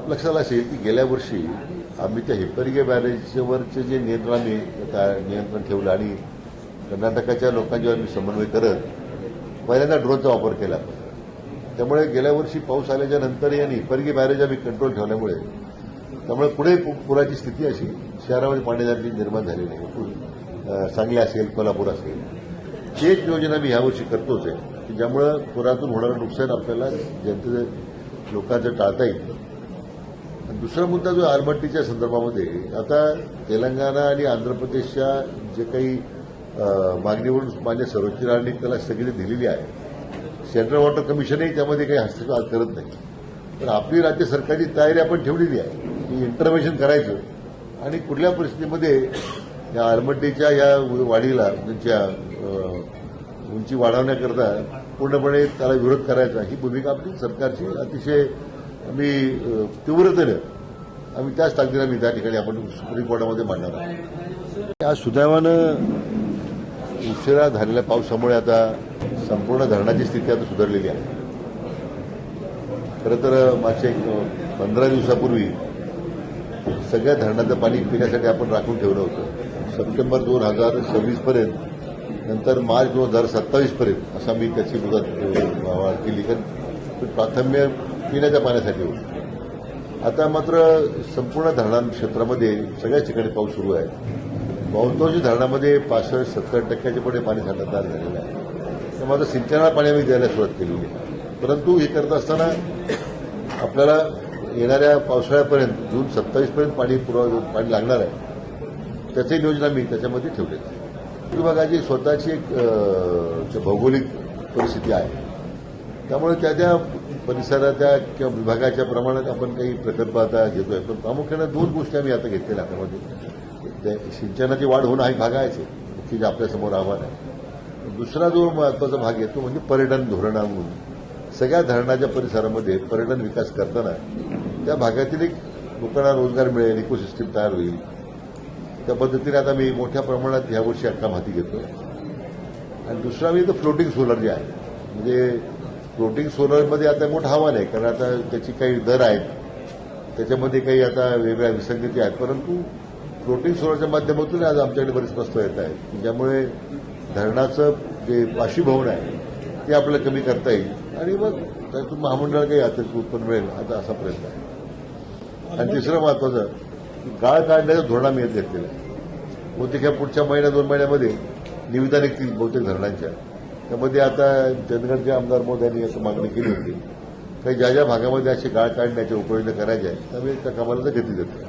लक्षात असेल की गेल्या वर्षी आम्ही त्या हिप्परगे बॅरेजवरचे जे नियंत्रण ठेवलं आणि कर्नाटकाच्या लोकांच्यावर आम्ही समन्वय करत पहिल्यांदा ड्रोनचा वापर केला. त्यामुळे गेल्या वर्षी पाऊस आल्याच्या नंतर आणि हिप्परगे बॅरेज आम्ही कंट्रोल ठेवल्यामुळे त्यामुळे पुढे पुराची स्थिती अशी शहरामध्ये पाणीदारी निर्माण झाली नाही. सांगली असेल, कोल्हापूर असेल, तेच योजना मी यावर्षी करतोच आहे की ज्यामुळं पुरातून होणारं नुकसान आपल्याला जनतेचं लोकांचं टाळता येईल. दुसरा मुद्दा जो आलमट्टीच्या संदर्भामध्ये आता तेलंगणा आणि आंध्र प्रदेशच्या जे काही मागणीवरून मान्य सर्वोच्च न्यायालयाने त्याला स्थगिती दिलेली आहे. सेंट्रल वॉटर कमिशनही त्यामध्ये काही हस्तक्षेप करत नाही. पण आपली राज्य सरकारची तयारी आपण ठेवलेली आहे की इंटरव्हेन्शन करायचं आणि कुठल्या परिस्थितीमध्ये या आलमट्टीच्या या वाढीला त्यांच्या उंची वाढवण्याकरता पूर्णपणे त्याला विरोध करायचा ही भूमिका आपली सरकारची अतिशय आम्ही तीव्रतेनं आम्ही त्याच ताकदीनं आम्ही त्या ठिकाणी आपण सुप्रीम कोर्टामध्ये मांडणार आहोत. या सुदैवानं उशिरा झालेल्या पावसामुळे आता संपूर्ण धरणाची स्थिती आता सुधारलेली आहे. खरं तर मागच्या 15 दिवसापूर्वी सगळ्या धरणाचं पाणी पिण्यासाठी आपण राखून ठेवलं होतं. सप्टेंबर 2026 पर्यंत, नंतर मार्च 2027 पर्यंत असा मी त्याची मुदत वाढ केली, कारण प्राथम्य पिण्याच्या पाण्यासाठी होतं. आता मात्र संपूर्ण धरणा क्षेत्रामध्ये सगळ्याच ठिकाणी पाऊस सुरू आहे. बहुतांश धरणामध्ये 65-70% पुढे पाणी साठा तयार झालेलं आहे. त्यामुळे आता सिंचनाला पाणी आम्ही द्यायला सुरुवात केलेली आहे. परंतु हे करत असताना आपल्याला येणाऱ्या पावसाळ्यापर्यंत जून 27 पर्यंत पाणी लागणार आहे. त्याचे नियोजन आम्ही त्याच्यामध्ये ठेवले आहे. विभागाची स्वतःची एक भौगोलिक परिस्थिती आहे. त्यामुळे त्या परिसराच्या किंवा विभागाच्या प्रमाणात आपण काही प्रकल्प आता घेतोय. पण प्रामुख्याने 2 गोष्टी आम्ही आता घेतलेल्या त्यामध्ये. सिंचनाची वाढ होणं हा एक भाग आहेच की जे आपल्यासमोर आव्हान आहे. दुसरा जो महत्वाचा भाग आहे तो म्हणजे पर्यटन धोरणामधून सगळ्या धरणाच्या परिसरामध्ये पर्यटन विकास करताना त्या भागातील एक लोकांना रोजगार मिळेल, इकोसिस्टीम तयार होईल. त्या पद्धतीने आता मी मोठ्या प्रमाणात यावर्षी काम हाती घेतोय. आणि दुसरा म्हणजे फ्लोटिंग सोलर जे आहे, म्हणजे फ्लोटिंग सोलरमध्ये आता मोठं आव्हान आहे, कारण आता त्याची काही दर आहेत, त्याच्यामध्ये काही आता वेगळ्या विसंगती आहेत. परंतु फ्लोटिंग सोलरच्या माध्यमातून आज आमच्याकडे बरेच प्रस्ताव येत आहेत, ज्यामुळे धरणाचं जे बाष्पीभवन आहे ते आपल्याला कमी करता येईल आणि मग त्यातून महामंडळाला काही अतिरिक्त उत्पन्न मिळेल आता असा प्रयत्न आहे. आणि तिसरं महत्वाचं गाळ काढण्याचं धोरण आम्ही घेतलेलं आहे. बहुतेक ह्या पुढच्या महिन्या 2 महिन्यामध्ये निविदा निघतील बहुतेक धरणांच्या. त्यामध्ये आता चंदगडचे आमदार मोदयांनी असं मागणी केली होती काही ज्या भागामध्ये असे गाळ काढण्याच्या उपाययोजना करायच्या आहेत त्यामुळे त्या कामाला गती देतो.